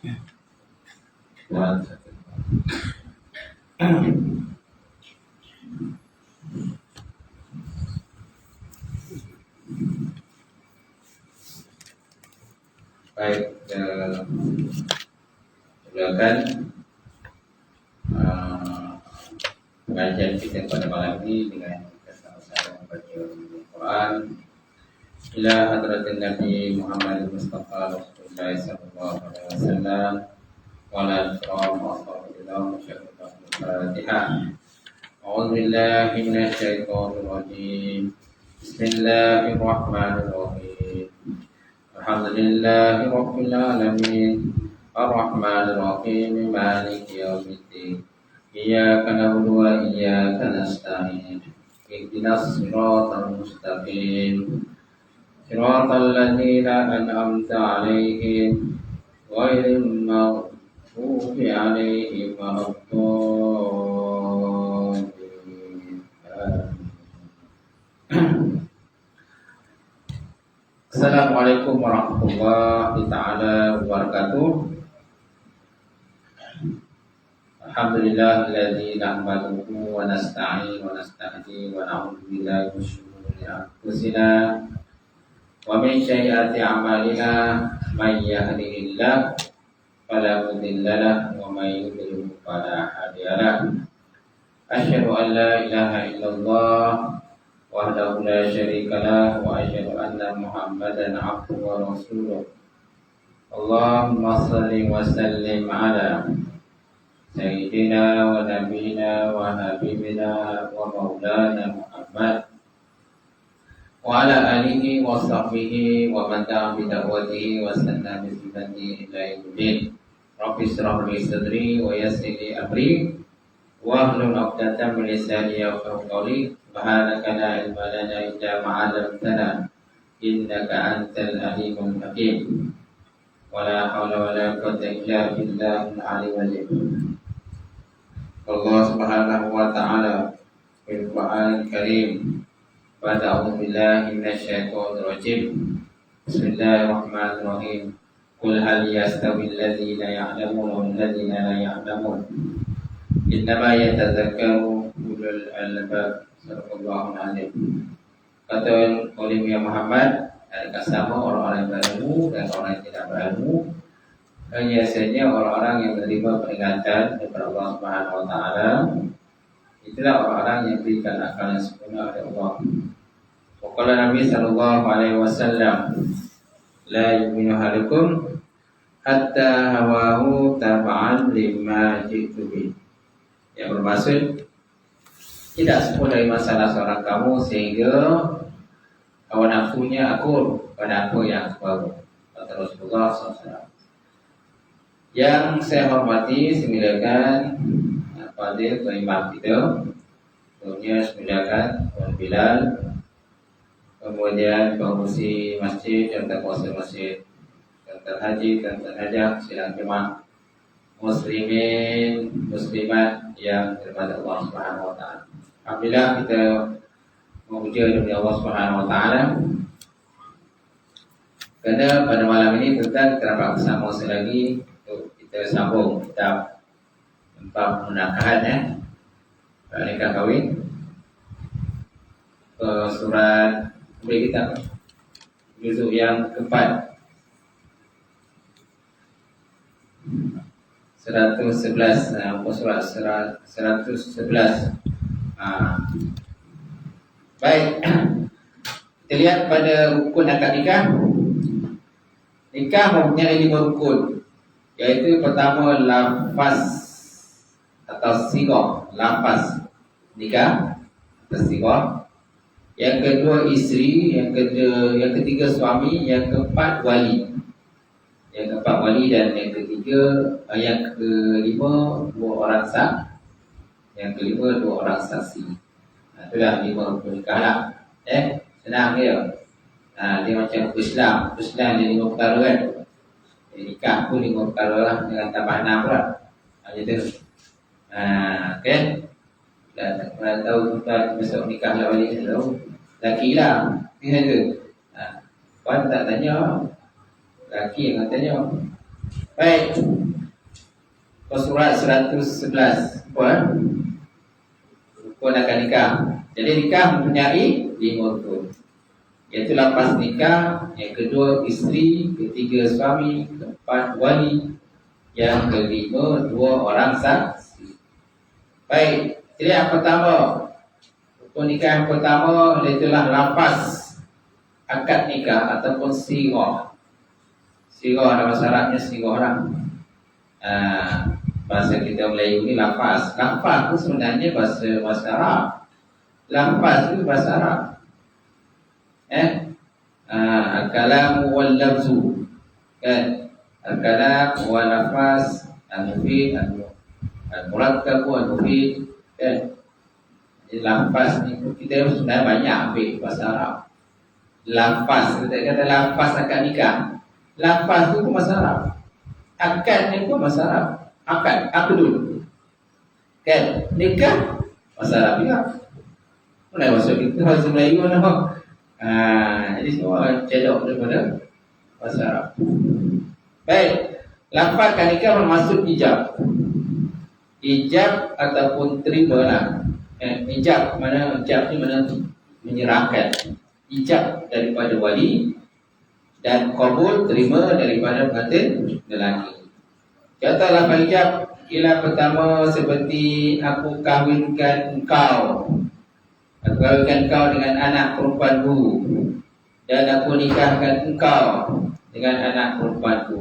Dan baik, silakan pengajian kita pada malam ini dengan kita sama-sama membaca Al-Quran. Ila hadratin Nabi Muhammad Mustafa Rasulullah sallallahu alaihi wasallam wa ala alihi wa sahbihi Al-Fatihah. A'udzu billahi minasy syaithanir rajim. Bismillahirrahmanirrahim. Alhamdulillahi rabbil alamin. Ar-Rahmanir Rahim. Maliki yaumiddin. Iyyaka na'budu wa iyyaka nasta'in. Ihdinas siratal mustaqim. Siratal ladzina an'amta 'alaihim ghairil maghdubi 'alaihim waladdallin. Assalamualaikum warahmatullahi taala wabarakatuh. Alhamdulillahilladzi nahmaduhu wa nasta'inu wa nasta'hdi wa na'udzu billahi min shururi anfusina wa min sayyiati a'malina. May yahdihillahu fala mudilla lahu wa may yudlil fala hadiya lahu. Asyhadu an la ilaha illallah wahdahu la syarika lahu wa asyhadu anna Muhammadan 'abduhu wa rasuluh. Allahumma shalli wa sallim ala sayyidina wa nabiyina wa habibina wa maulana Muhammad wa ala alihi wa sahbihi wa man tabi'a bi da'watihi wa sanna bi sunnatihi ila yaumil. Rabbi shrah li sadri wa yassir li amri wa hlul 'uqdatam min lisani yafqahu qawli. Subhanaka la ilma lana illa ma 'allamtana innaka antal alimul hakim. Wala haula wala quwwata illa billahil aliyyil azim. Allah Subhanahu wa ta'ala fil Qur'anil Karim. A'udzu billahi minasy syaithanir rajim. Bismillahirrahmanirrahim. Qul hal yastawil ladzina ya'lamuna wal ladzina la ya'lamun. Innama yatadzakkaru ulul albab. Sallallahu alaihi. Kata Muhammad Muhammad, adakah sama orang-orang yang berilmu dan orang yang tidak berilmu? Biasanya orang-orang yang menerima peringatan daripada Allah Subhanahu wa taala itulah orang-orang yang diberikan akal yang sempurna oleh Allah. Qala Nabi sallallahu alaihi wasallam, la yu'minu ahadukum hatta hawahu tab'an lima jitu bi. Yang bermaksud tidak sempurna dari masalah seorang kamu sehingga hawa nafsunya akur pada apa yang baru. Kata Rasulullah SAW. Yang saya hormati, sembilan Fadil Imam kita, kemudian sembilan Tuan Bilal, kemudian pengurusi masjid dan pengurusi masjid, Tuan Haji dan Tuan Hajah, sidang jemaah muslimin muslimat yang dirahmati Allah Subhanahu wa taala. Alhamdulillah kita memuji Allah Subhanahu wa taala. Karena pada malam ini kita dapat bersama lagi untuk kita sambung kitab tentang penakahan nikah kahwin ke surat boleh kita juzuk yang keempat 111 surat 111. Baik, kita lihat pada rukun akad nikah. Nikah mempunyai 5 rukun, yaitu pertama lafaz atau sighah, lafaz nikah atau sighah. Yang kedua isteri, yang ketiga suami, yang keempat wali. Yang keempat wali dan yang ketiga, yang kelima 2 orang sah, yang kelima 2 orang saksi. Itulah 5 rukun nikah lah. Senang dia. Dia macam Islam. Islam dia 5 perkara kan. Nikah pun 5 perkara lah. Dengan tambah 6 pula. Macam tu. Okay. Dan mana tahu kita besok nikah lah balik ni tahu. Laki lah. Macam tu. Puan tak tanya. Laki yang tanya. Baik. Surat 111 apa? Rukun akan nikah. Jadi nikah mempunyai 5 rukun. Iaitu lapas nikah, yang kedua isteri, ketiga suami, keempat wali, yang kelima 2 orang saksi. Baik, jadi yang pertama, rukun nikah yang pertama ialah lapas akad nikah ataupun sirah. Sirah dalam bahasa Arabnya sirah orang. Bahasa kita Melayu ni lafaz. Lafaz tu sebenarnya bahasa Arab. Lafaz itu bahasa Arab. Al-kalam wal lafzu. Kan? Al-kalam wal lafaz, al-mufid, al-murakkab al-mufid. Kan? Jadi lafaz ni kita sebenarnya banyak ambil bahasa Arab. Lafaz, kita kata lafaz akad nikah. Lafaz tu pun bahasa Arab. Akad ni pun bahasa Arab. Akdul. Kan? Nikah bahasa Arab juga. Mana bahasa kita bahasa Melayu mana? Jadi semua cedok daripada bahasa Arab. Baik, lafaz akad nikah bermaksud ijab. Ijab ataupun terima lah. Ijab mana? Ijab ni mana? Menyerahkan. Ijab daripada wali dan qabul terima daripada pengantin lelaki. Kata lafaz ijab ialah pertama seperti aku kahwinkan engkau. Aku kahwinkan engkau dengan anak perempuanku dan aku nikahkan engkau dengan anak perempuanku.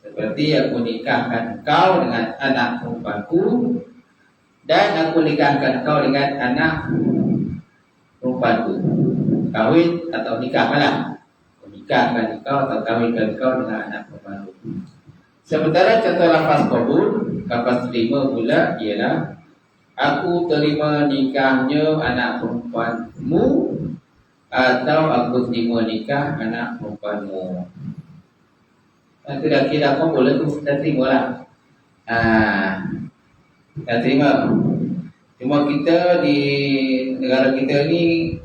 Seperti aku nikahkan engkau dengan anak perempuanku dan aku nikahkan engkau dengan anak perempuanku. Kahwin atau nikah malah. Nikahkan engkau atau kahwinkan engkau dengan anak perempuanku. Sementara contoh lafaz qabul, lafaz terima pula ialah aku terima nikahnya anak perempuanmu atau aku terima nikah anak perempuanmu. Itu dah kira qabul tu dah terima lah. Dah terima. Cuma kita di negara kita ni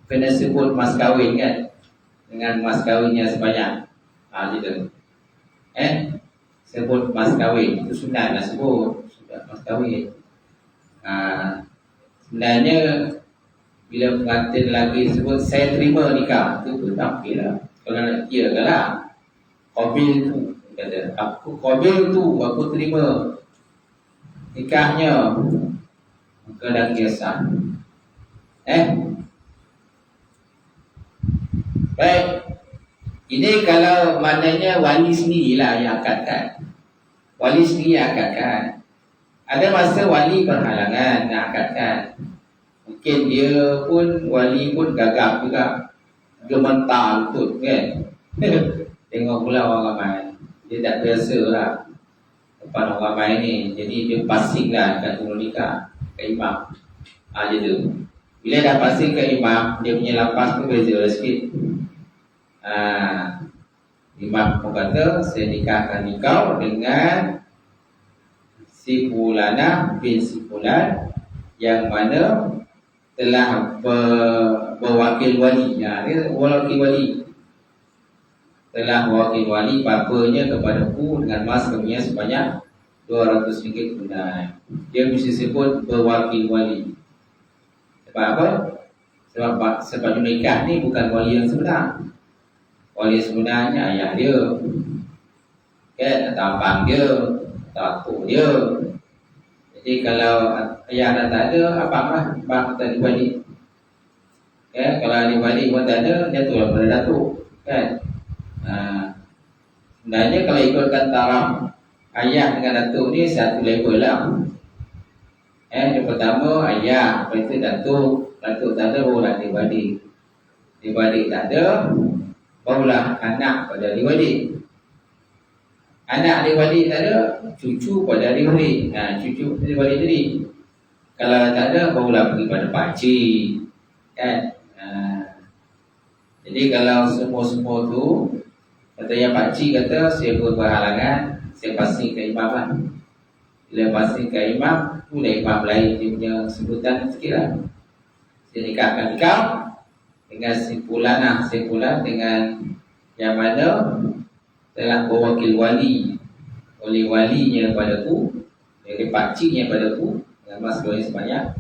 kena sebut mas kahwin kan, dengan mas kahwinnya sebanyak. Gitu. Sebut mas kahwin itu sunat lah sebut mas kahwin. Sebenarnya bila pengantin lagi sebut saya terima nikah, itu pun tak okey lah. Kalau nak kira lah qabil tu, kata aku qabil tu, aku terima nikahnya, maka dah kira sah. Baik. Ini kalau maknanya wali sendirilah yang akadkan. Wali sendiri yang akadkan. Ada masa wali berhalangan nak akadkan. Mungkin dia pun, wali pun gagap juga. Gementar betul kan. Tengok pula orang ramai. Dia tak biasa lah depan orang ramai ni. Jadi dia pasing lah kat turun nikah, kat imam. Gitu. Bila dah pasing ke imam, dia punya lapas tu beza sikit. Imam pun kata saya nikahkan engkau dengan si Fulanah bin si Fulan yang mana telah berwakil wali. Dia wakil wali, telah wakil wali papanya kepadaku dengan mas kemia sebanyak 200 ringgit tunai. Dia mesti sebut berwakil wali. Sebab apa? Sebab nikah ni bukan wali yang sebenar. Wali sebenarnya ayah dia, kan, atau abang dia, atau atuk dia. Jadi kalau ayah dah tak ada, abang lah, abang tak adik-adik. Kan, kalau adik-adik pun tak ada, jatuhlah pada datuk. Kan, sebenarnya kalau ikutkan taraf ayah dengan datuk ni satu level lah. Yang pertama ayah, lepas itu datuk. Datuk tak ada, barulah adik-adik. Adik-adik tak ada, barulah anak pada adik-adik. Anak adik-adik tak ada, cucu pada adik-adik. Cucu adik-adik tadi. Kalau tak ada, barulah pergi pada pakcik. Kan? Jadi kalau semua-semua tu, katanya pakcik kata, saya pun berhalangan, saya pasing ke imam lah. Bila pasing ke imam, dah imam lain dia punya sebutan sikit lah. Saya nikahkan kau dengan si Fulanah, si Fulan dengan yang mana telah berwakil wali oleh walinya padaku, dari pakciknya padaku, dengan mas kahwin sebanyak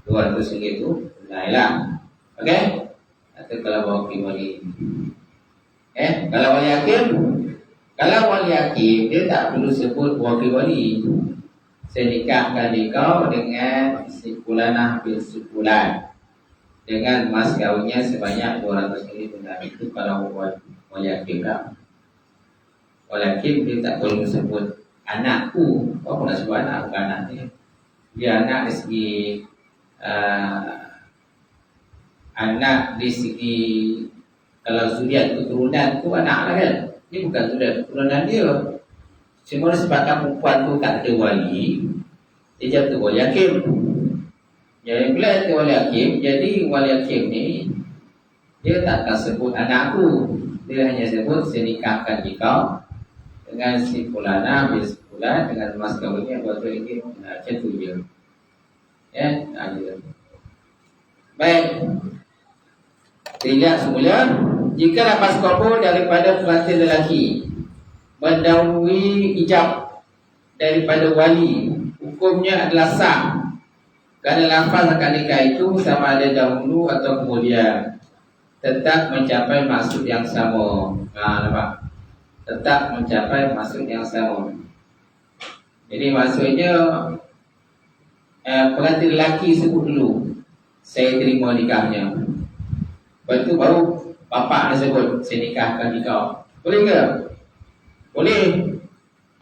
RM200 itu tunailah. Okey? Atau kalau berwakil wali. Kalau wali hakim, dia tak perlu sebut wakil wali. Saya nikahkan kau dengan si fulanah bin fulan dengan mas kawinnya sebanyak RM200 tunai. Itu kalau wali hakim lah. Wali hakim dia tak perlu sebut anakku. Apa nak sebut anak? Bukan anak dia. Dia anak dari segi anak dari segi kalau zuriat keturunan tu anak lah kan. Ini bukan zuriat keturunan dia. Cuma sebabkan perempuan tu kata wali, dia jatuh wali hakim. Jadi bila jatuh wali hakim, jadi wali hakim ni dia tak akan sebut anakku. Dia hanya sebut saya nikahkan kau dengan si fulana bin fulan dengan mas kahwinnya RM200. Macam tu je. Ya, ada. Baik. Lihat semula, jika lapas kabul daripada pengantin lelaki mendahului ijab daripada wali, hukumnya adalah sah. Kerana lafaz akad nikah itu sama ada dahulu atau kemudian tetap mencapai maksud yang sama. Nampak? Tetap mencapai maksud yang sama. Jadi maksudnya pengantin lelaki sebut dulu, saya terima nikahnya. Lepas tu baru bapak dia sebut, saya nikahkan kau. Boleh ke? Boleh.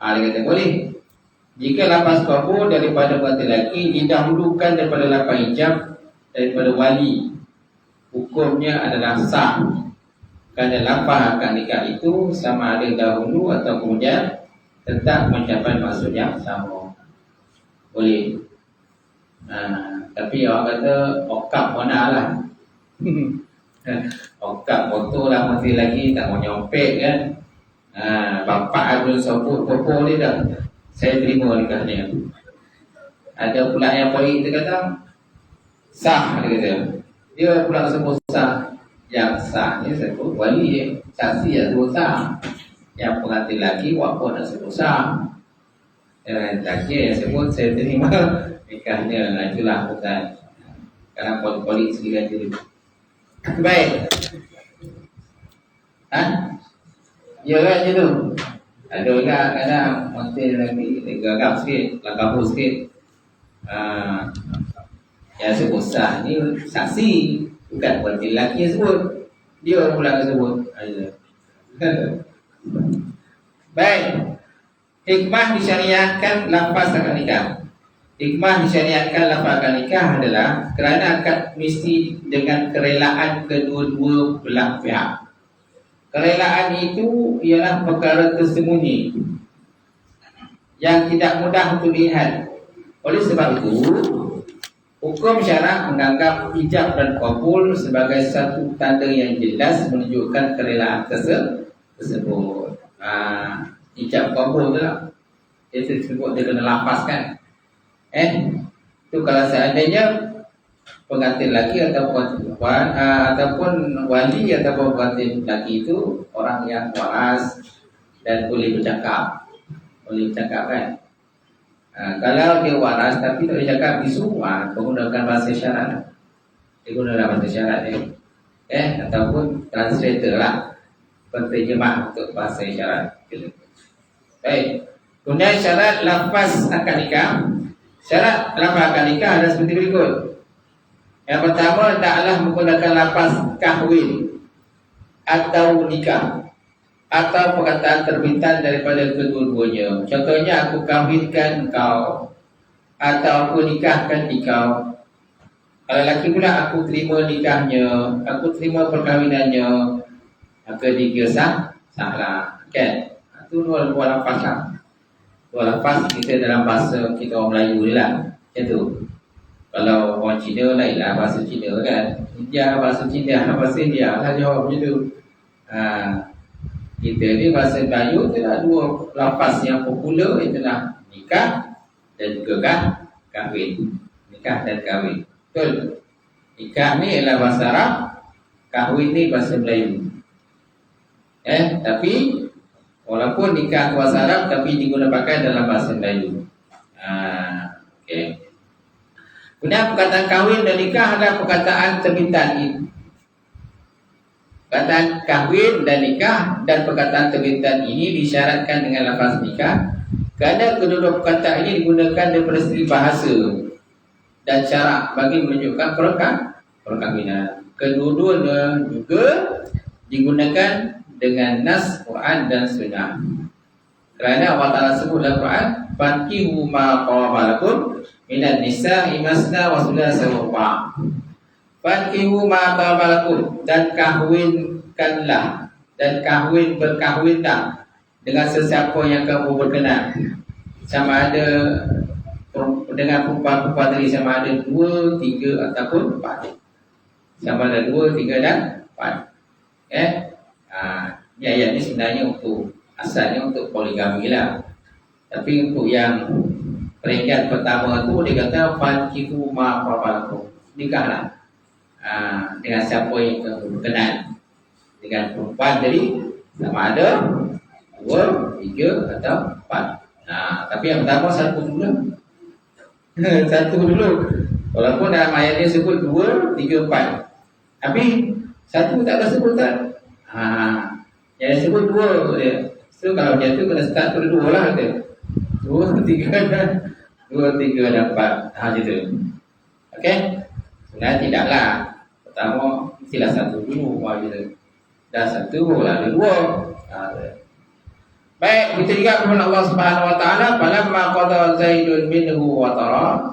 Dia kata boleh. Jika lapas kabul daripada pengantin lelaki didahulukan daripada lapas ijab daripada wali, hukumnya adalah sah. Kerana lapas akad nikah itu sama ada dahulu atau kemudian tetap mencapai maksud yang sama. Boleh. Tapi orang kata okap mana lah. Okap foto lah masih lagi tak mau nyompek kan. Bapak belum sebut popo dia dah, saya terima nikahnya. Ada pula yang poin dia kata sah, dia kata. Dia pula sebut sah. Yang sah ni sebut wali, saksi yang sebut sah. Yang pengantin lagi walaupun nak sebut sah. Yang lelaki yang sebut saya terima nikahnya. Itulah bukan. Karena polis sekali dulu. Baik. Yalah je tu. Ada orang kadang montir lagi gagap sikit, langkah sikit. Yang sebut sah ni saksi, bukan pengantin lelaki yang sebut. Dia pula yang sebut. Baik. Hikmah disyariatkan lafaz akad nikah. Hikmah disyariatkan lafaz akad nikah adalah kerana akad mesti dengan kerelaan kedua-dua belah pihak. Kerelaan itu ialah perkara tersembunyi yang tidak mudah untuk dilihat. Oleh sebab itu, hukum syarak menganggap ijab dan kabul sebagai satu tanda yang jelas menunjukkan kerelaan tersebut. Ijab kabul tu lah. Dia tersebut dia kena lapaskan. Itu kalau seandainya pengantin lelaki ataupun wali ataupun pengantin lelaki itu orang yang waras dan boleh bercakap. Boleh bercakap kan? Kalau dia waras tapi tak boleh cakap bisu, menggunakan bahasa syarat. Dia gunakan bahasa syarat dia. Ataupun translator lah, penterjemah untuk bahasa syarat. Baik. Kemudian syarat lafaz akad nikah. Syarat lafaz akad nikah ada seperti berikut. Yang pertama, taklah menggunakan lafaz kahwin atau nikah atau perkataan terbitan daripada kedua-duanya. Contohnya, aku kahwinkan engkau atau aku nikahkan engkau. Kalau lelaki pula, aku terima nikahnya, aku terima perkahwinannya, maka dia sahlah. Kan? Itu dua lafaz lah. Dua lafaz kita dalam bahasa kita orang Melayu lah. Macam tu. Kalau orang Cina lain lah bahasa Cina kan. India bahasa Cina, bahasa India lah jawab macam tu. Kita ni bahasa Melayu tu lah dua lafaz yang popular, itulah nikah dan juga kahwin. Nikah dan kahwin. Betul. Nikah ni ialah bahasa Arab, kahwin ni bahasa Melayu. Tapi walaupun nikah kuasa Arab tapi digunakan dalam bahasa Melayu. Okey. Kemudian perkataan kahwin dan nikah ada perkataan terbitan ini. Perkataan kahwin dan nikah dan perkataan terbitan ini disyaratkan dengan lafaz nikah kerana kedua-dua perkataan ini digunakan daripada segi bahasa dan syarak bagi menunjukkan perkahwinan. Kedua-duanya juga digunakan dengan nas Quran dan Sunnah. Kerana Allah Ta'ala sebut dalam Quran, "Fankihu ma qaba lakum minan nisa'i masna wa thulatha wa ruba'." Fankihu ma qaba lakum, dan kahwinkanlah dan berkahwinlah dengan sesiapa yang kamu berkenan. Sama ada dengan perempuan-perempuan tadi, sama ada 2, 3 ataupun 4. Sama ada 2, 3 dan 4. Ni ayat ni sebenarnya asalnya untuk poligami lah. Tapi untuk yang peringkat pertama tu dia kata fankihu ma qaba lakum, nikahlah dengan siapa yang berkenan. Dengan perempuan tadi sama ada 2, 3 atau 4. Tapi yang pertama satu dulu. Satu dulu. Walaupun dalam ayat ni sebut 2, 3, 4. Tapi satu tak ada sebutan. Yang sebut 2 dia. So kalau dia tu kena start tu 2 lah kata. 2, 3 dan 4. Gitu. Okey. Sebenarnya tidaklah. Pertama mestilah satu dulu gitu. Dah satu lalu 2. Baik, kita juga kepada Allah Subhanahu wa taala, falamma qada Zaidun minhu wa tara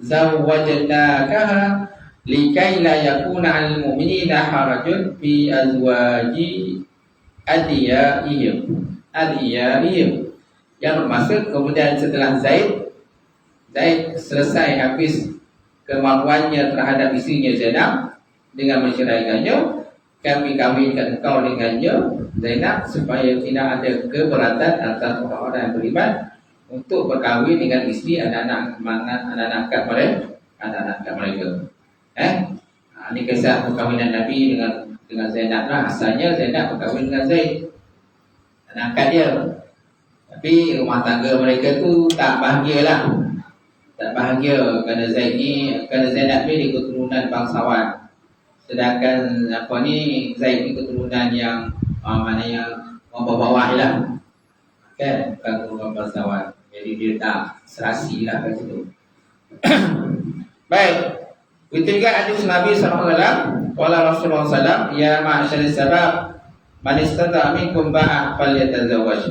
zawwajnakaha likai la yakuna 'alal mu'minina harajun fi azwaji adiyaihim. Yang bermaksud kemudian setelah Zaid selesai habis kemaluannya terhadap istrinya Zainab dengan menceraikannya, kami kawinkan engkau dengannya Zainab supaya tidak ada keberatan atas orang-orang yang beriman untuk berkahwin dengan isteri anak-anak mereka. Ini kisah perkahwinan Nabi dengan Zainab lah. Asalnya Zainab berkahwin dengan Zaid, anak angkat dia. Tapi rumah tangga mereka tu tak bahagia lah. Tak bahagia kerana Zainab ni keturunan bangsawan. Sedangkan Zaid ni keturunan yang mana yang bawah lah. Kan? Bukan keturunan bangsawan. Jadi dia tak serasi lah kat situ. Baik. Itu juga hadis Nabi SAW. Qala Rasulullah SAW, ya ma'asyaril sabab, man istata'a minkum ba'ah falyatazawwaj.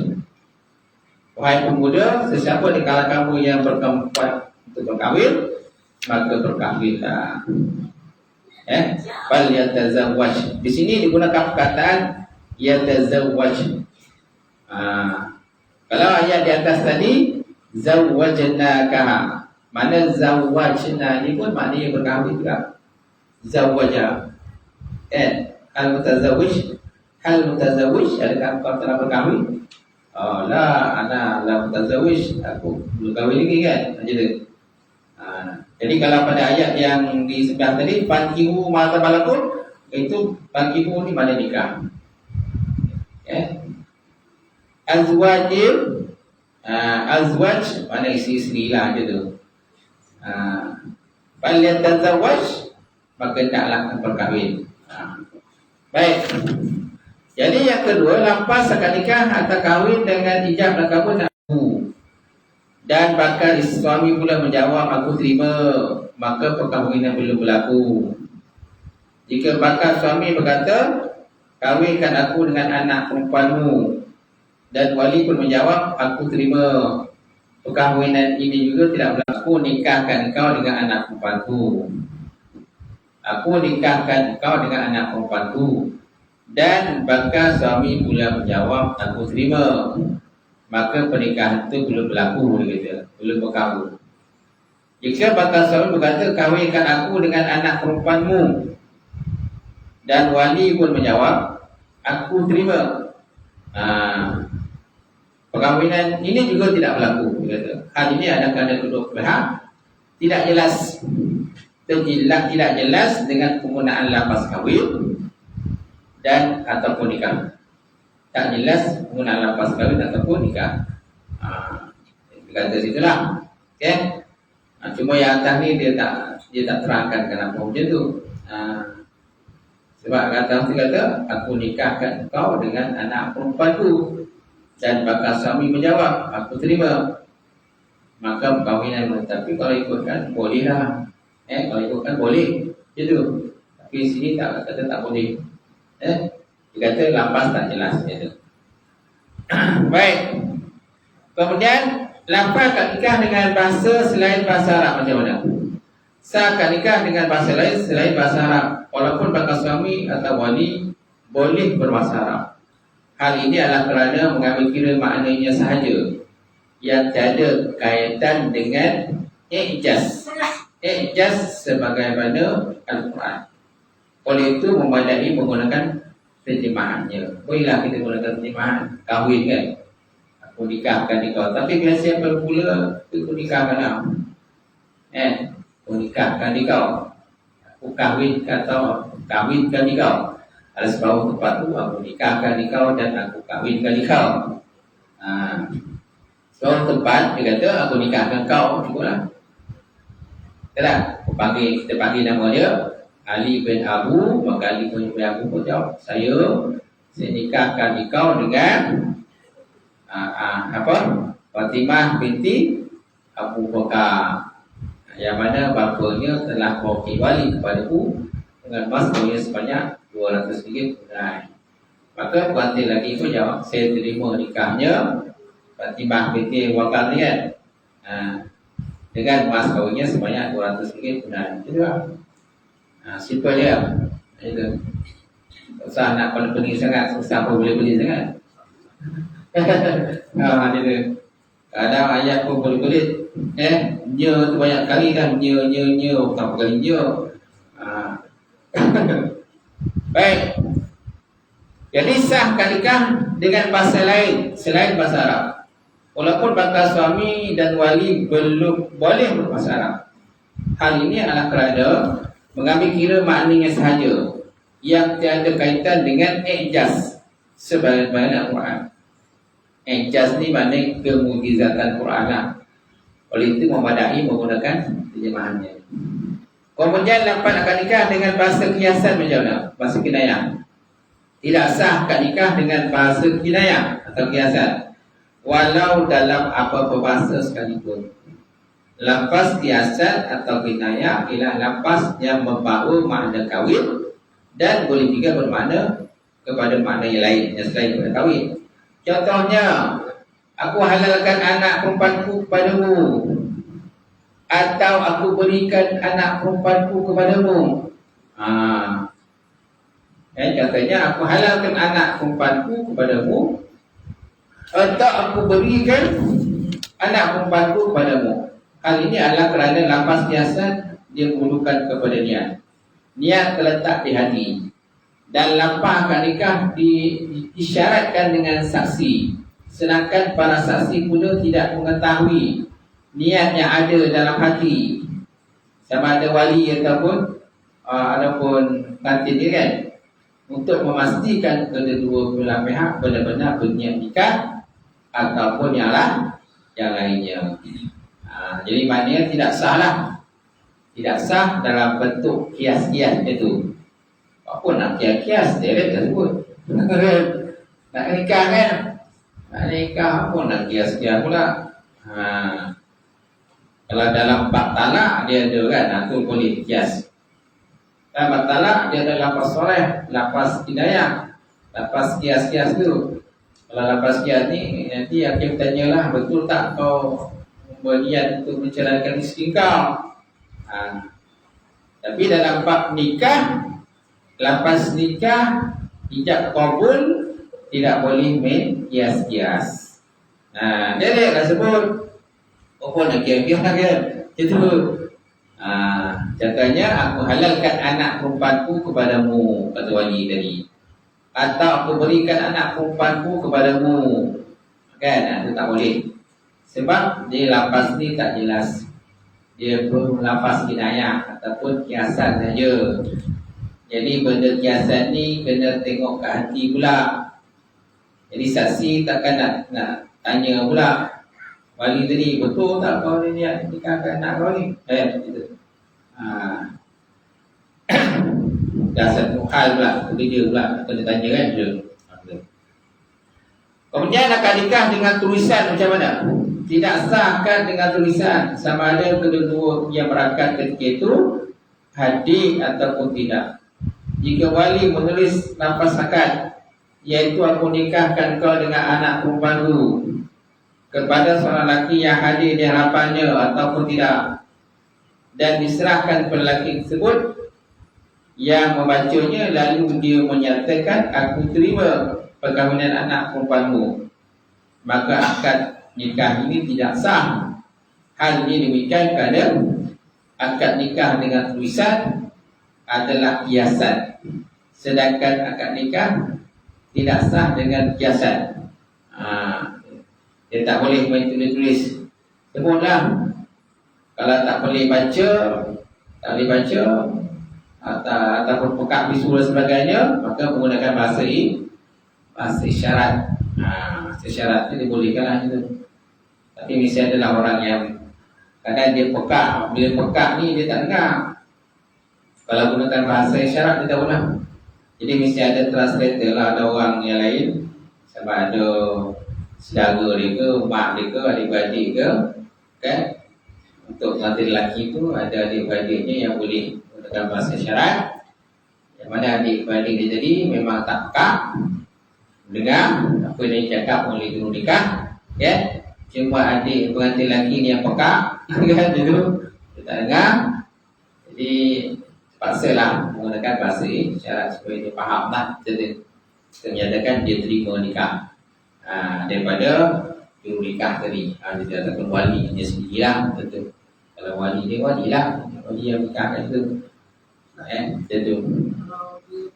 Wahai pemuda, sesiapa di kalangan kamu yang berkemampuan untuk berkahwin, maka berkahwinlah. Falyatazawwaj. Di sini digunakan perkataan yatazawwaj. Kalau ayat di atas tadi zawwajnakaha. Mana zawwajna ni pun maknanya berkahwin juga. Zawwaja. Hal mutazawwij, adakah kau telah berkahwin? Ana la mutazawwij, aku belum kahwin lagi kan. Macam tu. Jadi kalau pada ayat yang di sebelah tadi fankihu ma tabalakum, itu fankihu ni makna nikah. Azwaj makna isteri lah je tu. Falyatazawwaj, maka hendaklah berkahwin. Baik. Jadi yang kedua, lepas akad nikah atau kahwin dengan ijab dan kabul dan bakal suami pula menjawab aku terima, maka perkahwinan belum berlaku. Jika bakal suami berkata kahwinkan aku dengan anak perempuanmu, dan wali pun menjawab aku terima, perkahwinan ini juga tidak berlaku. Nikahkan kau dengan anak perempuanku. Aku nikahkan kau dengan anak perempuanku. Dan bakal suami pula menjawab aku terima, maka pernikahan itu belum berlaku, belum berkahwin. Jika bakal suami berkata kahwinkan aku dengan anak perempuanmu, dan wali pun menjawab aku terima, perkahwinan ini juga tidak berlaku. Hal ini ada kedua pihak tidak jelas, tidak jelas dengan penggunaan lafaz kahwin dan ataupun nikah. tak jelas penggunaan lafaz kahwin ataupun nikah. Kata situlah. Okey. Cuma yang atas ni dia tak terangkan kenapa macam tu. Sebab kata aku nikahkan kau dengan anak perempuanku, dan bakal suami menjawab aku terima, maka perkahwinan. Tapi kalau ikutkan bolehlah. Kalau ikutkan boleh gitu. Tapi sini tak kata tak boleh. Dia kata lafaz tak jelas gitu. Baik. Kemudian lafaz akad nikah dengan bahasa selain bahasa Arab macam mana? Sah akad nikah dengan bahasa lain selain bahasa Arab, walaupun bakal suami atau wali boleh berbahasa Arab. Hal ini adalah kerana mengambil kira maknanya sahaja, yang tiada kaitan dengan i'jaz. I'jaz sebagaimana Al-Quran. Oleh itu memadai menggunakan terjemahannya. Bolehlah kita gunakan terjemahan kahwin kan, aku nikahkan kau. Tapi biasa bermula aku nikahkan kau. Aku nikahkan kau. Aku kahwinkan kau. Ada sebab tempat tu aku nikahkan kau dan aku kahwinkan kau. Sebab tempat dia kata aku nikahkan kau, cukuplah. Tak? Kita panggil nama dia Ali bin Abu, maka Ali bin Abu pun jawab, saya nikahkan kau dengan Fatimah binti Abu Bakar, yang mana bapanya telah mewakili wali kepadaku dengan mas kawin sebanyak 200 ringgit tunai. Maka pengantin lagi itu jawab, saya terima nikahnya Fatimah binti Abu Bakar ni kan, dengan mas kawinnya sebanyak 200 ringgit tunai. Itu lah. Simple dia. Itu. Tak usah nak pening sangat, susah pun boleh beli sangat. Dia kadang ayat pun boleh-boleh. Nya tu banyak kali kan, nya bukan kali nya. Baik. Jadi sah nikah dengan bahasa lain selain bahasa Arab, walaupun bakal suami dan wali belum boleh berbahasa Arab. Hal ini adalah kerana mengambil kira maknanya sahaja, yang tiada kaitan dengan i'jaz sebagaimana Al-Quran. I'jaz ni maknanya kemukjizatan Quran lah. Oleh itu memadai menggunakan terjemahannya. Kemudian lafaz akad nikah dengan bahasa kiasan macam mana? Bahasa kinayah. Tidak sah akad nikah dengan bahasa kinayah atau kiasan, walau dalam apa-apa bahasa sekalipun. Lafaz kiasan atau kinayah ialah lafaz yang membawa makna kahwin dan boleh juga bermakna kepada makna yang lain yang selain daripada kahwin. Contohnya, aku halalkan anak perempuanku kepadamu, atau aku berikan anak perempuanku kepadamu. Contohnya, aku halalkan anak perempuanku kepadamu, atau aku berikan anak perempuanku kepadamu. Hal ini adalah kerana lafaz kiasan dia menunjukkan kepada niat. Niat terletak di hati, dan lafaz akad nikah disyaratkan dengan saksi, sedangkan para saksi pula tidak mengetahui niat yang ada dalam hati, sama ada wali ataupun pengantin dia kan, untuk memastikan kedua belah pihak benar-benar berniat nikah ataupun yang lainnya. Jadi maknanya tidak sah lah. Tidak sah dalam bentuk kias-kias itu. Apa nak kias-kias, dia dah sebut. Nak nikah kan? Nak nikah pun nak kias-kias pula. Kalau dalam bab talak dia ada kan, itu boleh kias. Dalam bab talak dia ada lafaz soleh, lafaz hidayah, lafaz kias-kias tu. Kalau lafaz kias ni nanti hakim tanyalah, betul tak kau berniat untuk menceraikan isteri kau? Tapi dalam bab nikah, lafaz nikah ijab qabul tidak boleh main kias-kias. Dia dah sebut apa nak kias-kias kan? Itu. Contohnya, aku halalkan anak perempuanku kepadamu, kata wali tadi. Atau aku berikan anak perempuanku kepadamu. Kan? Itu tak boleh. Sebab dia lafaz ni tak jelas. Dia pun lafaz kinayah ataupun kiasan saja. Jadi benda kiasan ni kena tengok ke hati pula. Jadi saksi takkan nak tanya pula wali tadi, betul tak kau ni niat nikahkan anak kau ni? Gitu. Dah satu hal pula, dia pula kena tanya kan dia. Kemudian akad nikah dengan tulisan macam mana? Tidak sahkan dengan tulisan, sama ada kedua-dua yang berangkat ketika itu hadir ataupun tidak. Jika wali menulis lafaz akad, iaitu aku nikahkan kau dengan anak perempuanku, kepada seorang lelaki yang hadir di hadapannya ataupun tidak, dan diserahkan kepada lelaki tersebut yang membacanya, lalu dia menyatakan aku terima perkahwinan anak perempuanmu, maka akad nikah ini tidak sah. Hal ini demikian kerana akad nikah dengan tulisan adalah kiasan, sedangkan akad nikah tidak sah dengan kiasan. Dia tak boleh main tulis-tulis. Sebutlah, kalau tak boleh baca, ataupun pekat bisu dan sebagainya, maka menggunakan bahasa isyarat. Bahasa isyarat itu dibolehkanlah itu. Tapi mesti adalah orang yang kadang dia pekak. Bila pekak ni dia tak dengar. Kalau gunakan bahasa isyarat dia tak boleh. Jadi mesti ada translator lah, ada orang yang lain, sama ada saudara dia ke, mak dia ke, adik-beradik ke, kan? Untuk nanti lelaki tu ada adik-beradiknya yang boleh menggunakan bahasa isyarat. Yang mana adik-beradik dia tadi memang tak pekak dengar apa yang cakap oleh guru nikah, ya. Cuma adik pengantin lelaki ni yang pekak kan, gitu, dia tak dengar. Jadi paksalah menggunakan bahasa isyarat supaya dia faham lah. Jadi menyatakan dia terima nikah daripada guru nikah tadi. Dia katakan wali dia sendirilah, tentu. Kalau wali dia, wali lah, wali yang nikahkan itu. Tentu. Kalau di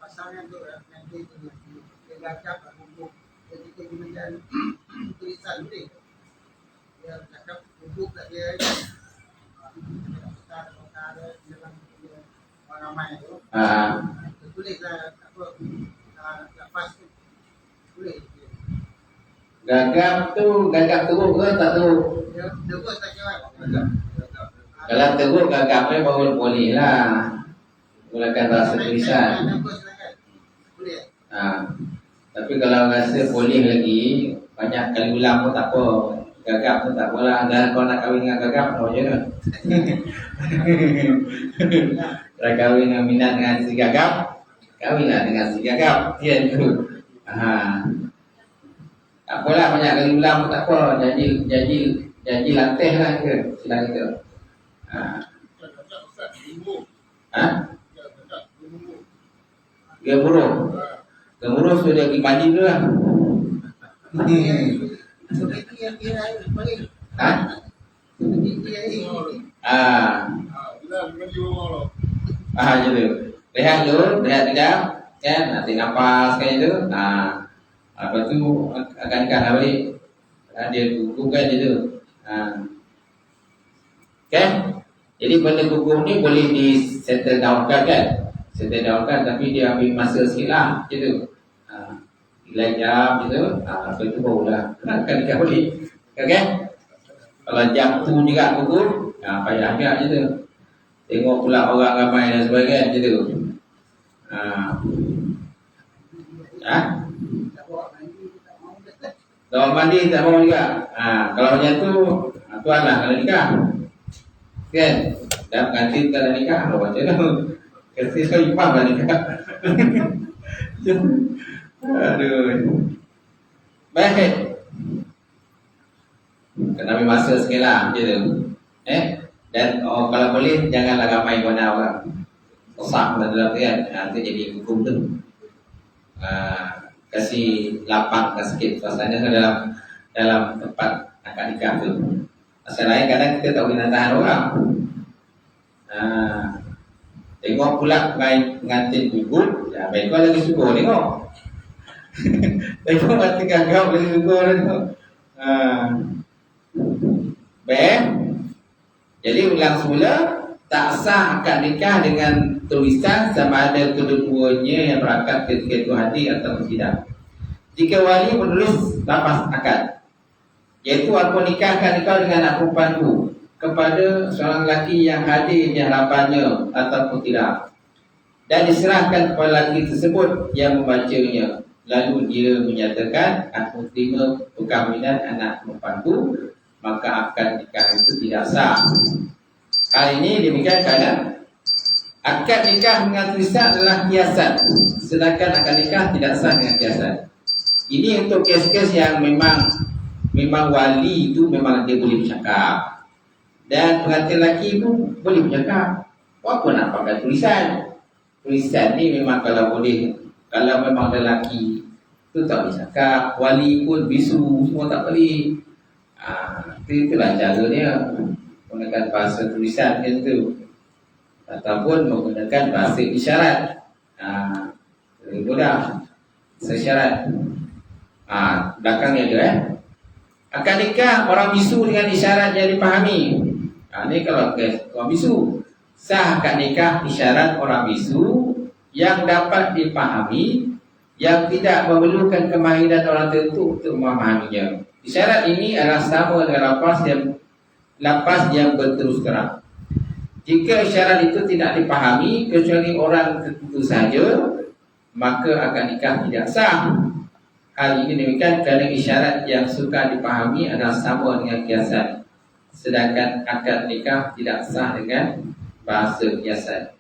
pasangan tu nanti dia cakap untuk ketika kemudian tulisan ni dia cakap untuk tak dia ada dalam ramai tu tulislah apa lepas tu boleh gagap teruk ke tak teruk? dia terus tak jawab. Kalau teruk gagapnya baru boleh lah menggunakan bahasa tulisan. Boleh. Tapi kalau rasa boleh lagi, banyak kali ulang pun tak apa. Gagap pun tak apalah. Dan kau nak kahwin dengan gagap, mau je lah. Kalau kahwin dengan minat dengan si gagap, kahwinlah dengan si gagap. Ya itu. Tak apalah, banyak kali ulang pun tak apa. Janji latih lah ke. Silang itu. Gemuruh sudah pergi mandi dulu lah. Jadi rehat dulu, rehat tidak, kan? Nanti nafas kan itu. Lepas tu akan balik. Dia gugur kan itu. Kan? Jadi benda gugur ni boleh di settle down kan? Settle down kan, tapi dia ambil masa sikit lah, gitu. Nilai jam gitu, lepas itu barulah akan nikah balik. Okay? Kalau jam tu juga gugur, payah agak je tu. Tengok pula orang ramai dan sebagainya gitu. Kalau mandi tak mau juga. Kalau macam tu, tuan lah kalau nikah. Kan? Dah ganti tak ada nikah, macam tu. Kasi saya imam lah nikah. Aduh. Baik. Kena ambil masa sikit lah, gitu. Dan kalau boleh janganlah ramai banyak orang. Rosak dalam kan, nanti jadi hukum tu. Kasih lapang sikit suasana dalam tempat akad nikah tu. Asal lain kadang kita tak boleh nak tahan orang. Tengok pula pengantin gugur, baik kau lagi syukur tengok. Tengok mati gagap lagi syukur tengok. Baik. Jadi ulang semula, tak sah akad nikah dengan tulisan sama ada kedua-duanya yang berangkat ketika itu hadir atau tidak. Jika wali menulis lafaz akad, iaitu aku nikahkan kau dengan anak perempuanku kepada seorang lelaki yang hadir di hadapannya ataupun tidak, dan diserahkan kepada lelaki tersebut yang membacanya, lalu dia menyatakan aku terima perkahwinan anak perempuanku, maka akad nikah itu tidak sah. Hal ini demikian kerana akad nikah dengan tulisan adalah kiasan, sedangkan akad nikah tidak sah dengan kiasan. Ini untuk kes-kes yang memang wali itu memang dia boleh bercakap, dan pengantin lelaki itu boleh bercakap. Apa nak pakai tulisan? Tulisan ni memang kalau boleh, kalau memang lelaki itu tak boleh cakap, wali pun bisu semua tak boleh. Itulah cara dia menggunakan bahasa tulisan macam tu, ataupun menggunakan bahasa isyarat. Lebih mudah sesyarat. Belakangnya dia akad nikah orang bisu dengan isyarat yang dipahami. Ini kalau orang bisu, sah akad nikah isyarat orang bisu yang dapat dipahami, yang tidak memerlukan kemahiran orang tertentu untuk memahaminya. Isyarat ini adalah sama dengan lafaz yang berterus terang. Jika isyarat itu tidak dipahami kecuali orang tertentu saja, maka akad nikah tidak sah. Hal ini demikian kerana isyarat yang suka dipahami adalah sama dengan kiasan, sedangkan akad nikah tidak sah dengan bahasa kiasan.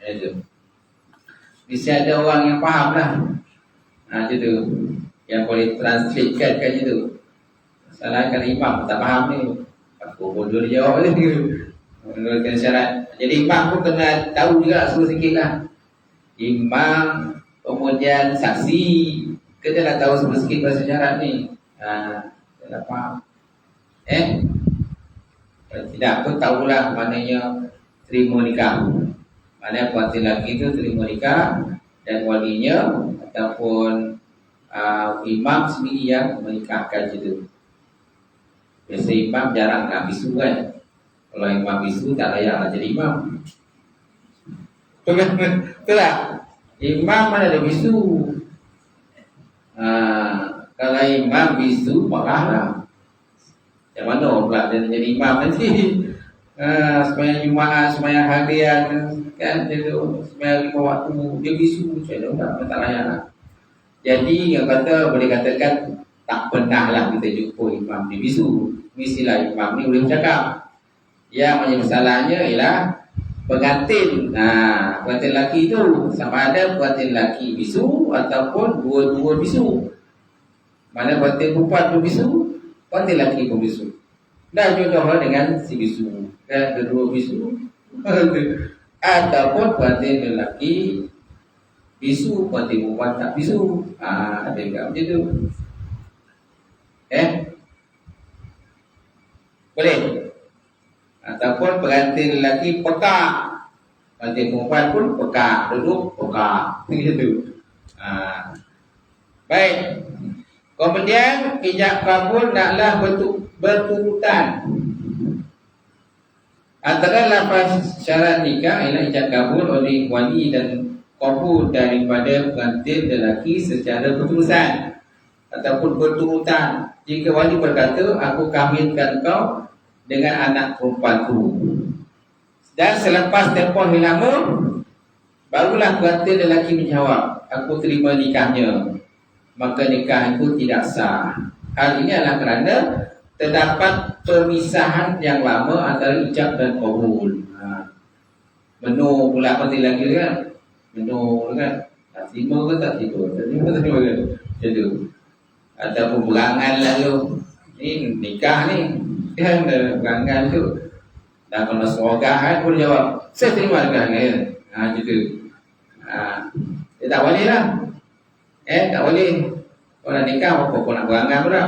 Mesti ada orang yang faham lah, macam tu, yang boleh translatekan kat situ. Salahkan imam tak faham ni, aku bodoh dia jawab ni menurutkan syarat. Jadi imam pun kena tahu juga sikit lah. Imam, kemudian saksi, kita dah tahu sikit bahasa syarat ni. Tak faham. Tidak pun tahulah maknanya terima nikah. Maknanya pengantin lelaki itu terima nikah, dan walinya ataupun imam sendiri yang menikahkan itu. Biasa imam jarang nak bisu kan. Kalau imam bisu tak layak nak jadi imam. Betul tak? Imam mana ada bisu. Kalau imam bisu marahlah. Macam mana pula dia jadi imam nanti? Sembahyang Jumaat, sembahyang harian kan, dia sembahyang 5 waktu, dia bisu macam mana tak layak lah. Jadi yang kata boleh katakan tak pernah lah kita jumpa imam ni bisu. Mestilah imam ni boleh bercakap. Yang menjadi masalahnya ialah pengantin. Pengantin lelaki tu sama ada pengantin lelaki bisu ataupun dua-dua bisu. Mana pengantin perempuan pun bisu, pengantin lelaki pun bisu. Dan jodohlah dengan si bisu, kan, kedua bisu. Ataupun pengantin lelaki bisu, pengantin perempuan tak bisu. Ada juga macam tu. Boleh. Ataupun pengantin lelaki pekak, pengantin perempuan pun pekak, duduk pekak, begitu. Baik. Kemudian ijab kabul naklah berturutan. Antara lafaz syarat nikah ialah ijab kabul oleh wali dan kabul daripada pengantin lelaki secara berterusan ataupun berturutan. Jika wali berkata, aku kahwinkan kau dengan anak perempuanku, dan selepas tempoh yang lama barulah pengantin lelaki menjawab, aku terima nikahnya, maka nikah itu tidak sah. Hal ini adalah kerana terdapat pemisahan yang lama antara ijab dan qabul. Menung pula pengantin lelaki kan, menung kan, tak terima ke tak terima, tak terima kan, macam tu. Ataupun berangan lah tu, ni nikah ni kan, berangan tu. Dan kalau serogah kan pun jawab, saya terima nikahnya. Macam tu. Dia tak boleh lah. Tak boleh. Kau nak nikah, apa kau nak berangan pula.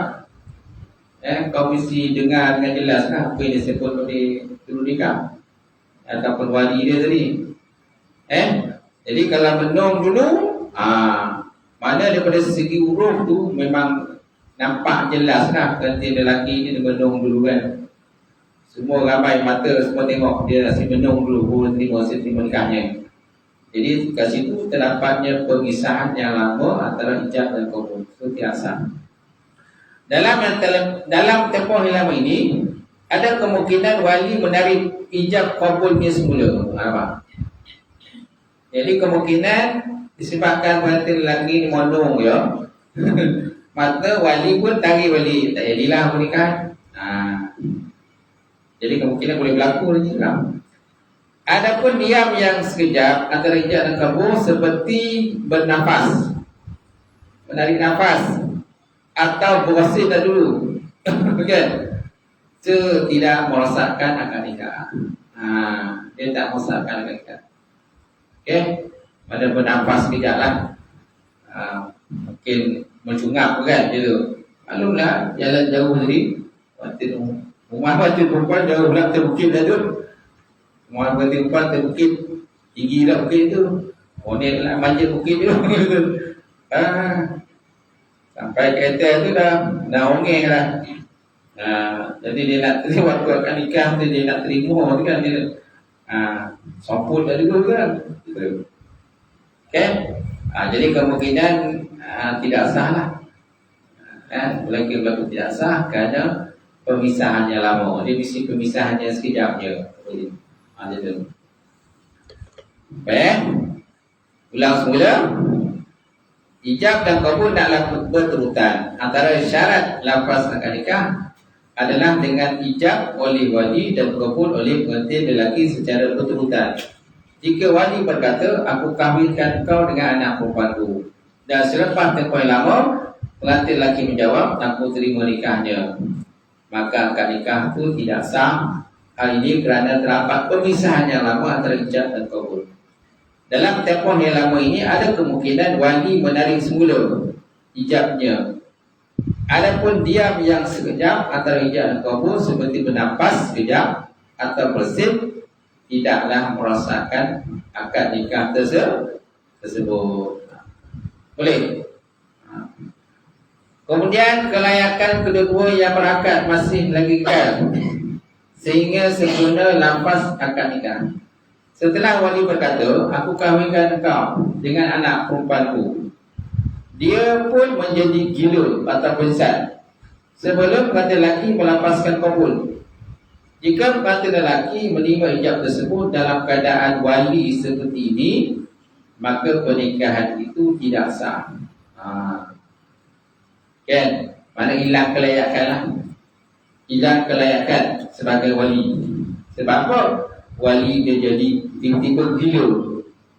Kau mesti dengar dengan jelas lah apa yang disebut oleh turun nikah ataupun wali dia tadi. Jadi kalau menung dulu, mana daripada segi huruf tu memang nampak jelas lah pengantin lelaki ni dia menung dulu kan. Semua ramai mata semua tengok dia si menung dulu, terima nikahnya. Jadi kat situ terdapatnya pemisahan yang lama antara ijab dan qabul. Itu tidak sah. Dalam tempoh yang lama ini ada kemungkinan wali menarik ijab qabulnya semula. Nampak? Jadi kemungkinan disebabkan pengantin lelaki ni mondong ya. Maka wali pun tarik wali, tak jadilah pernikahan. Jadi kemungkinan boleh berlaku lagi lah. Adapun diam yang sekejap antara ijab dan qabul seperti bernafas, menarik nafas atau bersin dulu. Kan? Itu tidak merosakkan akad nikah. Dia tak merosakkan akad nikah. Okey, pada bernafas sekejap lah. Mungkin mencungap kan gitu. Maklumlah jalan jauh tadi. Rumah batu perempuan jauh pula terbukit dah tu. Rumah batu perempuan terbukit, tinggi dah bukit tu. Monet lah manjat bukit tu. Sampai kereta tu dah ongeng lah. Jadi dia nak terima waktu akan nikah tu, dia nak terima tu kan dia somput dah dulu kan. Gitu. Okay? Jadi kemungkinan tidak sah lah. Berlaku tidak sah kerana pemisahannya lama. Dia mesti pemisahannya sekejap je. Gitu. Baik. Ulang semula. Ijab dan qabul naklah berterutan. Antara syarat lafaz akad nikah adalah dengan ijab oleh wali dan qabul oleh pengantin lelaki secara berterutan. Jika wali berkata, aku kahwinkan kau dengan anak perempuanku, dan selepas tempoh yang lama pengantin lelaki menjawab, aku terima nikahnya, maka akad nikah itu tidak sah. Hal ini kerana terdapat pemisahan yang lama antara ijab dan qabul. Dalam tempoh yang lama ini ada kemungkinan wali menarik semula ijabnya. Adapun diam yang sekejap antara ijab dan qabul seperti bernafas sekejap atau bersin tidaklah merosakkan akad nikah tersebut. Boleh. Kemudian kelayakan kedua-dua yang berakad masih lagi kekal sehingga sempurna lafaz akad nikah. Setelah wali berkata, aku kahwinkan kau dengan anak perempuanku, dia pun menjadi gila atau pingsan sebelum pengantin lelaki melapaskan qabul. Jika pengantin lelaki menerima ijab tersebut dalam keadaan wali seperti ini, maka pernikahan itu tidak sah. Kan? Mana hilang kelayakan lah. Hilang kelayakan sebagai wali. Sebab apa? Wali dia jadi tiba-tiba gila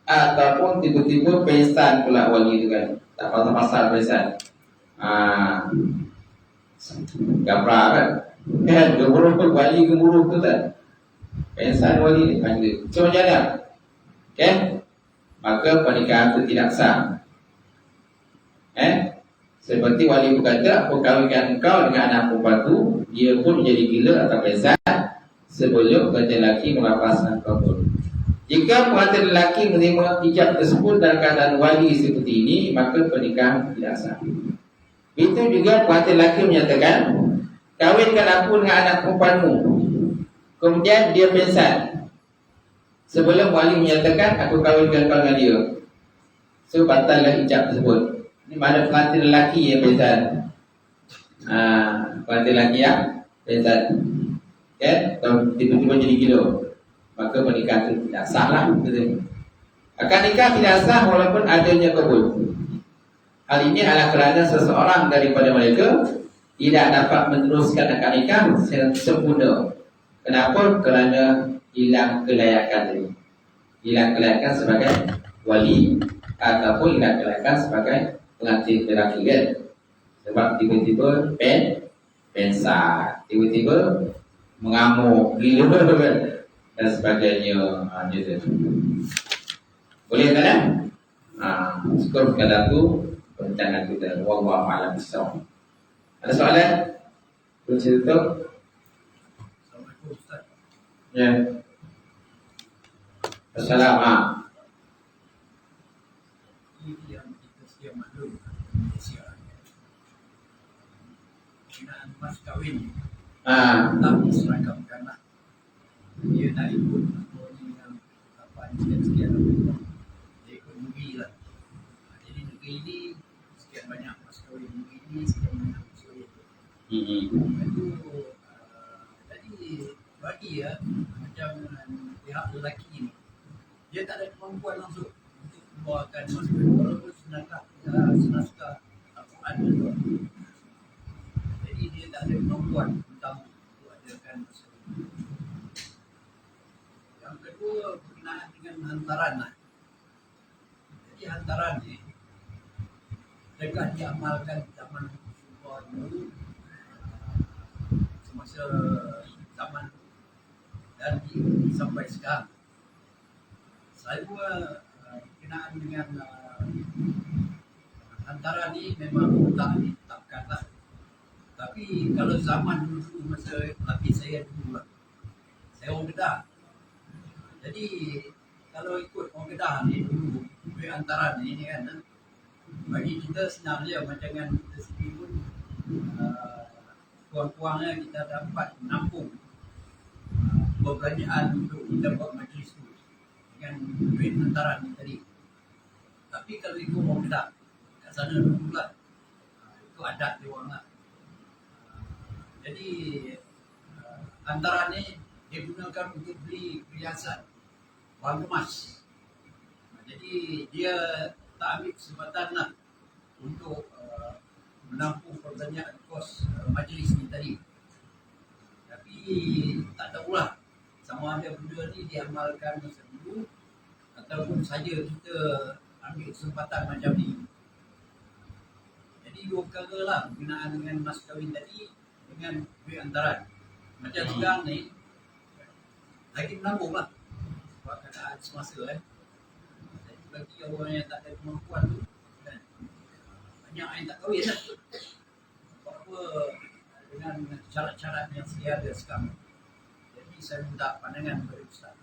ataupun tiba-tiba pengsan pula wali itu kan. Tak pasal pengsan. Gabra kan. Gemuruh tu, wali gemuruh tu kan. Pengsan wali ni panggil. So macam mana? Okay? Maka pernikahan itu tidak sah. Seperti wali berkata, aku kahwinkan engkau dengan anak perempuanku, dia pun menjadi gila atau pengsan sebelum pengantin lelaki melapaskan qabul. Jika pengantin lelaki menerima ijab tersebut dalam keadaan wali seperti ini, maka pernikahan tidak sah. Itu juga pengantin lelaki menyatakan, kahwinkan aku dengan anak perempuanmu. Kemudian dia pengsan. Sebelum wali menyatakan, aku kahwinkan kau dengan dia. So batallah ijab tersebut. Ini mana pengantin lelaki yang pengsan. Pengantin lelaki yang pengsan. Atau tiba-tiba jadi gila, maka pernikahan itu tidak sah lah. Akad nikah tidak sah walaupun adanya qabul. Hal ini adalah kerana seseorang daripada mereka tidak dapat meneruskan akad nikah secara sempurna. Kenapa? Kerana hilang kelayakan tadi. Hilang kelayakan sebagai wali ataupun hilang kelayakan sebagai pengantin lelaki kan. Sebab tiba-tiba pengsan, tiba-tiba mengamuk, gila dan sebagainya. Gitu. Boleh kan? Syukur kepada tu perbincangan kita. Wallahu a'lam bishawab. Ada soalan? Boleh cerita? Assalamualaikum Ustaz. Ya. Assalamualaikum. Ini yang kita sedia maklum Malaysia. Dengan mas kahwin tak diseragamkanlah. Dia nak ikut dengan apa sekian-sekian. ini sekian banyak mas kawin, ini sekian banyak mas kawin. Itu jadi bagi ya macam pihak lelaki ini, dia tak ada kemampuan langsung untuk membawakan mas kawin walaupun senaskah Al-Quran itu. Jadi dia tak ada kemampuan utama untuk adakan mas kawin. Yang kedua berkenaan dengan hantaran lah. Jadi hantaran ni adakah diamalkan zaman Rasulullah dulu, semasa zaman dan sampai sekarang. Saya berkenaan dengan hantaran ni memang tak ditetapkan lah. Tapi kalau zaman dulu masa laki saya dulu lah, saya orang Kedah. Jadi kalau ikut orang Kedah ni dulu, hantaran ni kan, bagi kita senang je, macam dengan kita sendiri pun kurang-kurangnya kita dapat menampung perbelanjaan untuk kita buat majlis tu dengan duit hantaran ni tadi. Tapi kalau ikut orang Kedah, kat sana dulu lah, itu adat dia orang lah. Jadi hantaran ni dia gunakan untuk beli perhiasan, wang emas. Jadi dia tak ambil kesempatan lah untuk menampung perbelanjaan kos majlis ni tadi. Tapi tak tahulah sama ada benda ni diamalkan masa dulu ataupun saja kita ambil kesempatan macam ni. Jadi dua perkara lah berkenaan dengan mas kahwin tadi dengan duit hantaran. Macam sekarang ni lagi menambung lah sebab keadaan semasa bagi orang yang tak ada kemampuan tu kan, banyak yang tak kahwin lah. Apa dengan syarat-syarat yang sedia ada sekarang. Jadi saya minta pandangan kepada Ustaz.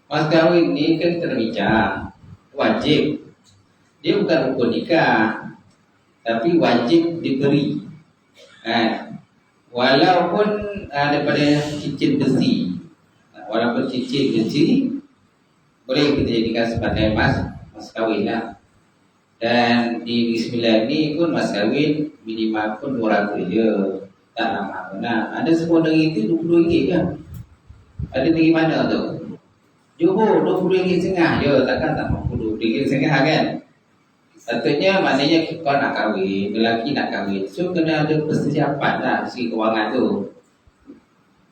Mas kahwin ni kan kita bincang wajib. Dia bukan rukun nikah, tapi wajib diberi. Walaupun daripada cincin besi, walaupun cincin besi boleh kita jadikan sebagai mas kahwin lah. Dan di Negeri Sembilan ni pun mas kahwin minimal pun 200 je, tak lama pun lah. Ada semua negeri tu RM20 kan. Ada negeri mana tu? Johor RM20.5 je, takkan tak mampu RM20.5 kan. Patutnya maknanya kau nak kahwin, lelaki nak kahwin, so kena ada persiapan lah segi kewangan tu.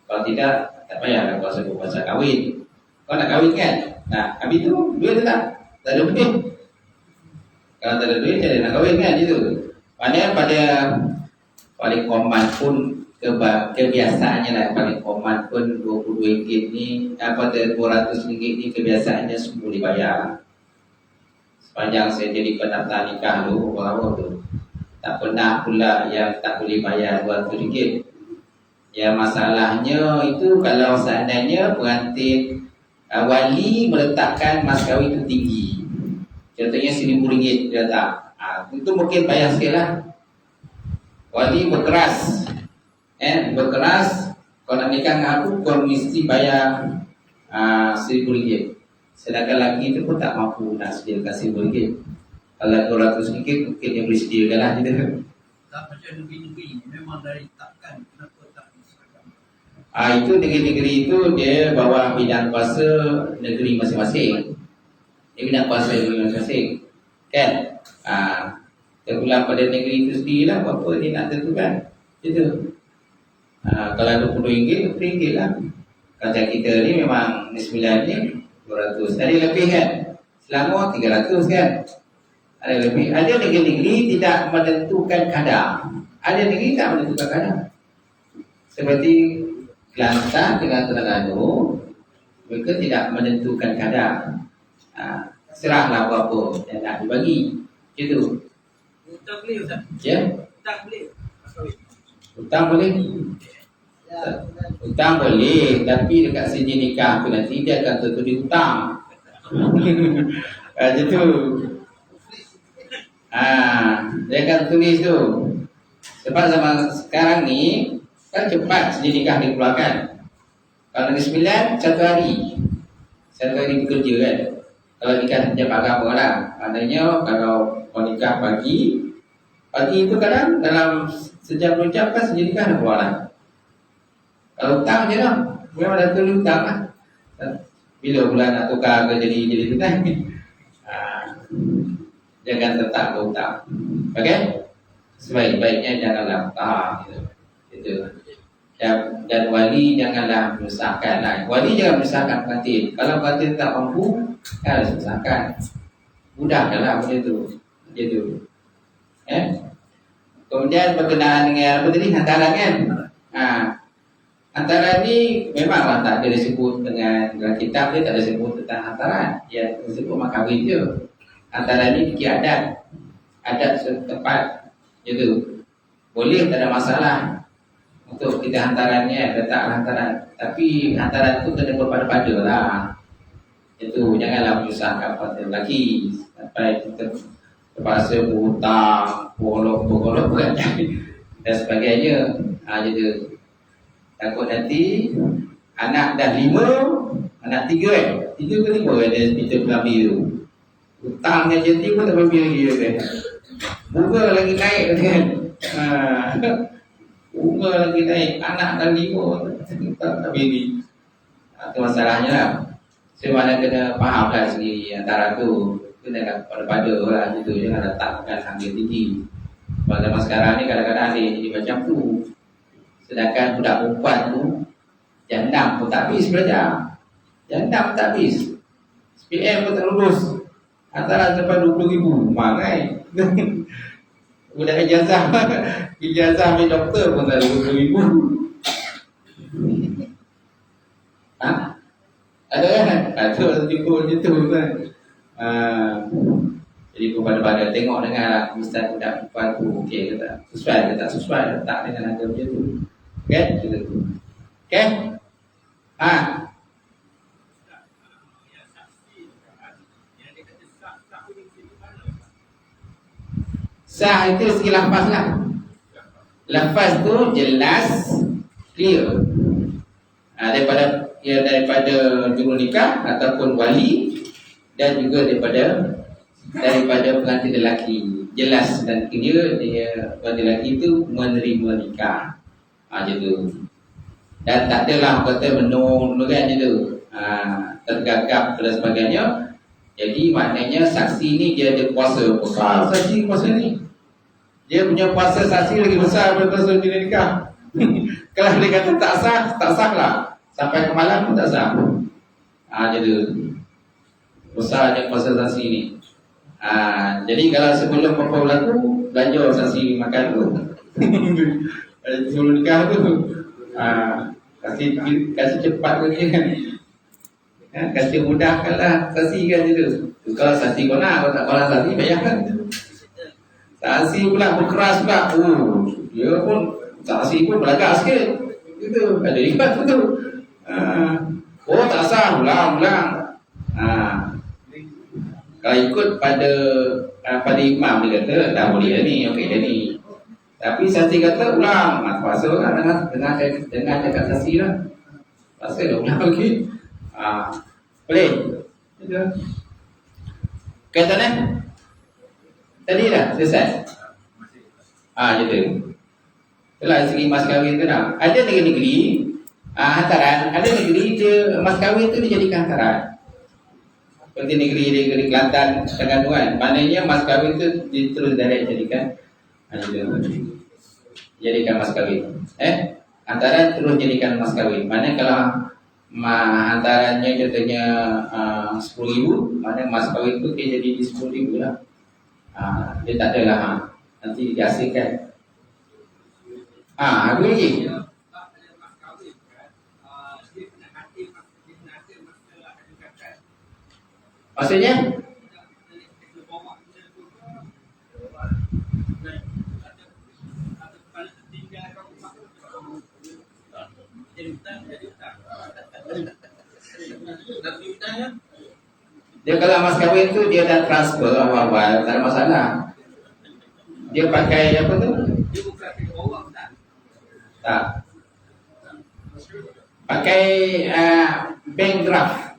Kalau tidak, tak payahlah kau sebut pasal kahwin. Kau nak kahwin kan? Nah, habis tu duit tak? Tak ada duit. Kalau tak ada duit, jadi nak kahwin kan gitu. Maknanya pada paling common pun kebiasaannya lah, paling common pun RM22 ni, pada RM200 ni kebiasaannya semua dibayar. Sepanjang saya jadi pendaftar nikah tu, orang tu tak pernah pula yang tak boleh bayar RM200. Ya masalahnya itu kalau seandainya pengantin wali meletakkan mas kahwin itu tinggi, contohnya RM1,000 dia tak, itu mungkin bayar sikit lah. Wali berkeras, berkeras, kau nak nikah dengan aku, kau mesti bayar RM1,000. Sedangkan lelaki itu pun tak mampu nak sediakan RM1,000. Kalau RM200 mungkin dia boleh sediakan lah gitu. Tak macam negeri-negeri memang dari takkan, kenapa tak diserahkan? Itu negeri-negeri itu dia bawa bidang kuasa negeri masing-masing. Dia bidang kuasa negeri masing-masing, kan? Terpulang pada negeri itu sendirilah apa dia nak tentukan. Gitu. Kalau RM20, RM20 lah. Kalau kita ni memang Sembilan ni 200. Ada lebih kan? Selangor 300 kan? Ada lebih. Ada negeri-negeri tidak menentukan kadar. Ada negeri tak menentukan kadar. Seperti Kelantan dengan Terengganu, mereka tidak menentukan kadar. Serahlah berapa yang nak dibagi. Gitu. Hutang boleh Ustaz? Ya? Hutang boleh? Hutang boleh? Hutang boleh, tapi dekat sini nikah tu nanti dia akan tertulis hutang. Macam tu. Dia akan tulis tu. Sebab zaman sekarang ni kan cepat sini nikah dikeluarkan. Kalau Negeri Sembilan 1 hari. 1 hari bekerja kan. Kalau nikah sejak agama lah, maknanya kalau mau nikah pagi itu kadang dalam sejam 2 jam kan sejak nikah dah keluar lah. Kalau hutang je lah, memang dah tulis hutang lah. Bila bulan nak tukar ke jadi tunai. Jangan tetap berhutang. Okey? Sebaik-baiknya janganlah hutang gitu. Itu. Dan wali janganlah menyusahkan lah. Wali jangan menyusahkan pengantin. Kalau pengantin tak mampu, harus menyusahkan. Mudah lah benda tu. Gitu. Kemudian berkenaan dengan apa tadi? Hantaran kan? Hantaran ni memanglah tak ada disebut dengan dalam kitab dia, tak ada disebut tentang hantaran. Dia disebut makawin je. Hantaran ni fikir adat setempat. Gitu. Boleh, tak ada masalah untuk kita hantarannya, letak hantaran. Tapi hantaran tu kena berpada-pada lah. Itu, janganlah menyusahkan pada lelaki sampai kita terpaksa berhutang, bergolok dan sebagainya. Jadi takut nanti anak dah 5, anak 3 3 ke 5 ada kita berlami tu. Hutangnya jadi pun tak berapa lagi kan. Bunga lagi naik kan. Bunga lagi naik, anak dah 5 tak bini. Itu masalahnya lah. Semana kena faham lah sendiri antara tu. Kena pada lah gitu. Jangan letakkan harga tinggi. Pada zaman sekarang ni kadang-kadang ada jadi macam tu. Sedangkan budak perempuan tu jandam pun tak habis belajar. Jandam pun tak habis. SPM pun tak lulus. Antara sampai 20,000 mangai. Budak ijazah ambil doktor pun tak 20,000. Ada kan? Ada tipu macam tu kan. Jadi kepada tengok dengan Ustaz budak perempuan tu okey ke tak? Sesuai ke tak sesuai letak dengan harga macam tu. Okey? Kita tu. Okey? Sah itu segi lafaz lah. Lafaz tu jelas, clear. Daripada juru nikah ataupun wali dan juga daripada pengantin lelaki, jelas dan clear dia pengantin lelaki itu menerima nikah. Macam tu. Dan tak adalah kata menung kan je tu. Tergagap dan sebagainya. Jadi maknanya saksi ni dia ada kuasa besar. Saksi kuasa ni dia punya kuasa saksi lagi besar daripada kuasa juru nikah. Kalau dia kata tak sah lah. Sampai ke malam pun tak sah. Jadi besarnya kuasa saksi ni. Jadi kalau sebelum apa berlaku, belanja saksi makan tu. Sebelum nikah tu, kasih cepat lagi kan. Kasih mudahkanlah saksi kan tu. Kalau saksi kau nak, kalau tak balas saksi bayarkan. Saksi pula berkeras pula. Dia pun saksi pun berlagak sikit. Gitu. Ada ikat tu. Tak sah, ulang. Kalau ikut pada imam dia kata dah boleh dah ni, okey dah ni. Tapi saksi kata ulang, puasa kan dengan dekat saksi lah. Puasa dah ulang lagi. Boleh. Kata ni? Tadi dah selesai. Gitu. Itulah segi mas kahwin tu dah. Ada negeri-negeri hantaran, ada negeri dia mas kahwin tu dijadikan hantaran. Seperti negeri Kelantan dengan Tuan. Maknanya mas kahwin tu terus direct jadikan mas kahwin. Hantaran terus jadikan mas kahwin. Maknanya kalau hantarannya contohnya 10,000, maknanya mas kahwin tu jadi 10,000 lah. Dia tak adalah nanti dihasilkan. Ada lagi. Maksudnya? Dia kalau mas kahwin tu dia dah transfer awal-awal, tak ada masalah. Dia pakai apa tu? Tak. Pakai bank draft.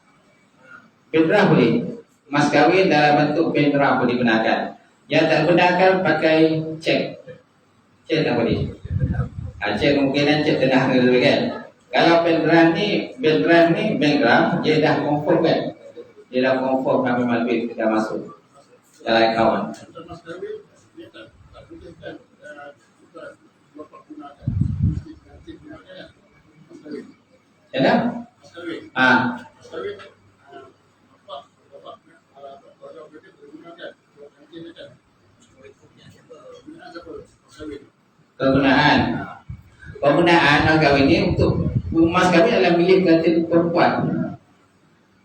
Bank draft boleh. Mas kawin dalam bentuk pendera boleh digunakan. Yang tak gunakan pakai cek. Cek tak boleh. Cek kemungkinan cek tengah dulu kan. Kalau pendera ni dia dah confirm kan. Dia dah confirm kami duit dah masuk dalam akaun. Contoh mas kahwin, dia tak bolehkan kita bapak gunakan. Nanti gunakan mas kahwin. Ya dah? Mas kahwin. Mas kahwin, bapak orang berarti bergunakan. Nanti macam. Gunaan siapa? Mas kahwin. Penggunaan mas kahwin ni untuk mas kahwin adalah milik pengantin perempuan.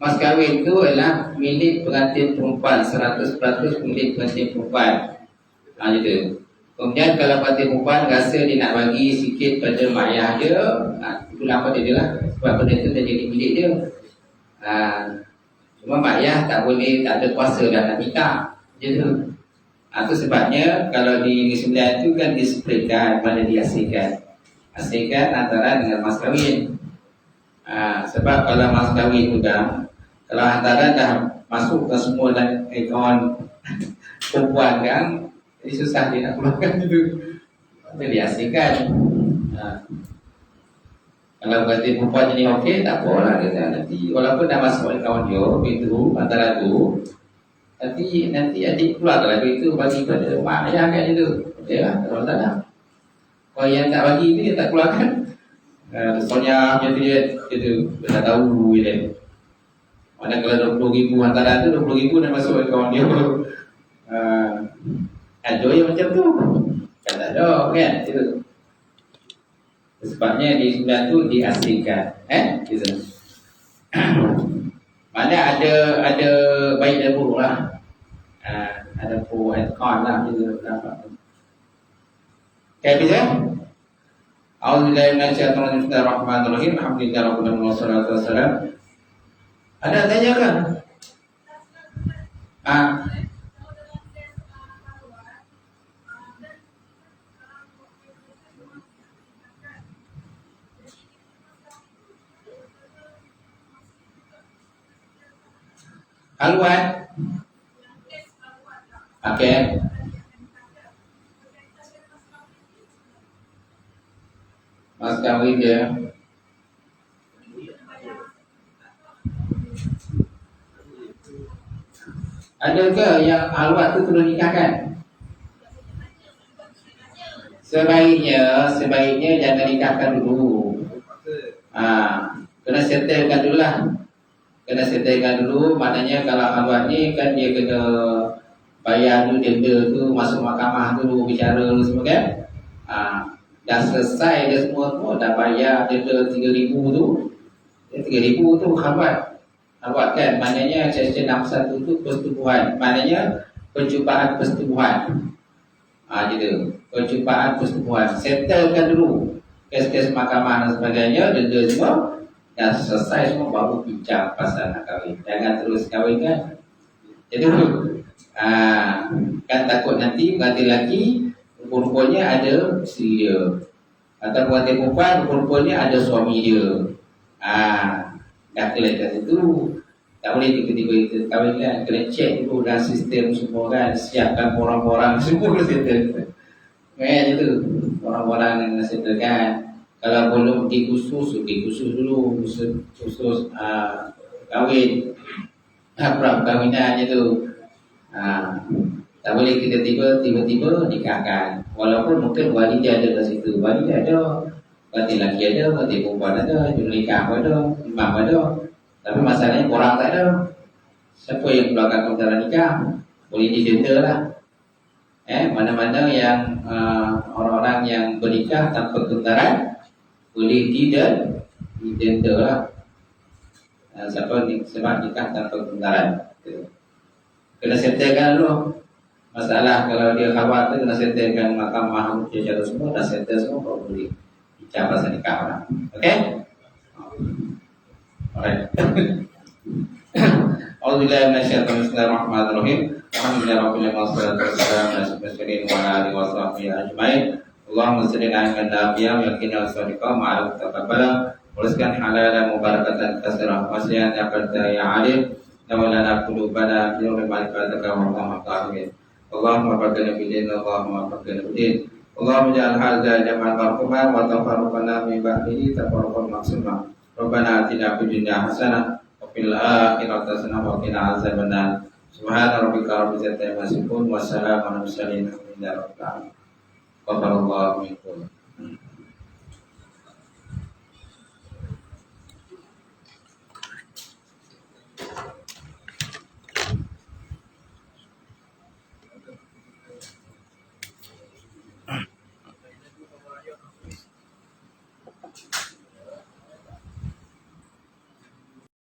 Mas kahwin itu adalah milik pengantin perempuan, 100% milik pengantin perempuan. Gitu. Kemudian kalau pengantin perempuan rasa dia nak bagi sikit pada mak ayah dia, itulah apa dia lah. Sebab benda itu dah jadi milik dia. Cuma mak ayah tak boleh, tak ada kuasa dah nak nikah. Gitu. Itu sebabnya kalau di Sembilan itu kan diseplekan, mana diasingkan. Asingkan antara dengan mas kahwin. Sebab kalau mas kahwin sudah, kalau antara dah masuk ke semua dalam akaun perempuan kan, jadi susah dia nak keluarkan itu. Jadi diasingkan. Kalau berarti perempuan jadi okey, tak apalah kita nanti walaupun dah masuk akaun dia, itu antara tu. Nanti adik keluar lagi itu bagi pada mak ayah kan itu. Okey lah, kalau tak nak. Kalau yang tak bagi itu dia tak keluarkan. Soalnya macam tu dia dah tahu dia. Mana kalau 20,000 antara tu 20,000 dah masuk akaun dia. Ada yang macam tu. Kan tak ada kan itu. Sebabnya di Sembilan tu diasingkan. Gitu. Mana ada baik dan buruk lah. Ada pro and con lah gitu. Okay, bisa? A'udzubillahi minasyaitonir rajim. Bismillahirrahmanirrahim. Alhamdulillahirabbil alamin wassalatu wassalam. Ada tanya kan? Haluan. Okey. Mas kahwin dia. Adakah yang haluan tu perlu nikahkan? Sebaiknya jangan nikahkan dulu. Kena settlekan dulu lah. Kena settlekan dulu. Maknanya kalau haluan ni kan dia kena bayar dulu denda tu, masuk mahkamah dulu, bicara dulu semua kan. Dah selesai dah semua tu, dah bayar denda 3,000 tu. 3,000 tu haluan kan. Maknanya section 61 tu persetubuhan. Maknanya percubaan persetubuhan. Gitu. Percubaan persetubuhan. Settlekan dulu kes-kes mahkamah dan sebagainya, denda semua dah selesai semua, baru bincang pasal nak kahwin. Jangan terus kahwin kan. Jadi kan takut nanti berarti lagi rupa-rupanya ada isteri dia, atau berarti perempuan rupa-rupanya ada suami dia. Dah clear kat situ. Tak boleh tiba-tiba kita kahwin kan. Kena check dulu dalam sistem semua kan. Siapkan orang-orang semua kena settle kan itu. Orang-orang yang kena settle kan. Kalau belum dikhusus dulu. Khusus kahwin, perkahwinan itu. Tak boleh kita tiba-tiba nikahkan. Walaupun mungkin wali dia ada kat situ. Wali dia ada, berarti lelaki ada, berarti perempuan ada, juru nikah ada, imam ada. Tapi masalahnya korang tak ada. Siapa yang keluarkan perkara nikah? Boleh didenda lah. Mana-mana yang orang-orang yang bernikah tanpa kentara boleh didenda lah. Sebab nikah tanpa kentara. Kena settlekan dulu. Masalah kalau dia khawatir kena settlekan mahkamah secara semua, dah settle semua, baru boleh bicara pasal nikah orang. Okey? Alright. A'udzubillahi minasyaitonir bismillahirrahmanirrahim. Alhamdulillahirabbil alamin wassalatu wassalamu ala asyrofil wa ala alihi washabbihi ajmain. Allahumma shalli ala nabiyyina wa yakin al-sadiqa ma'al taqabbala. Wariskan halalan mubarakatan katsirah. Wasiyan ya alim. nawalana qulubana bi nuri ma'rifatika wa rahmatika. Allahumma baghna bidin, Allahumma baghna bidin. Allahumma ja'al hadza jam'an marhuma wa tafarraqna min ba'dihi tafarraqan maksuma. Rabbana atina fid dunya hasanah wa fil akhirati hasanah wa qina azabannar. Subhana rabbika rabbil izzati amma yasifun wa salamun alal mursalin walhamdulillahi rabbil alamin. Barakallahu fiikum.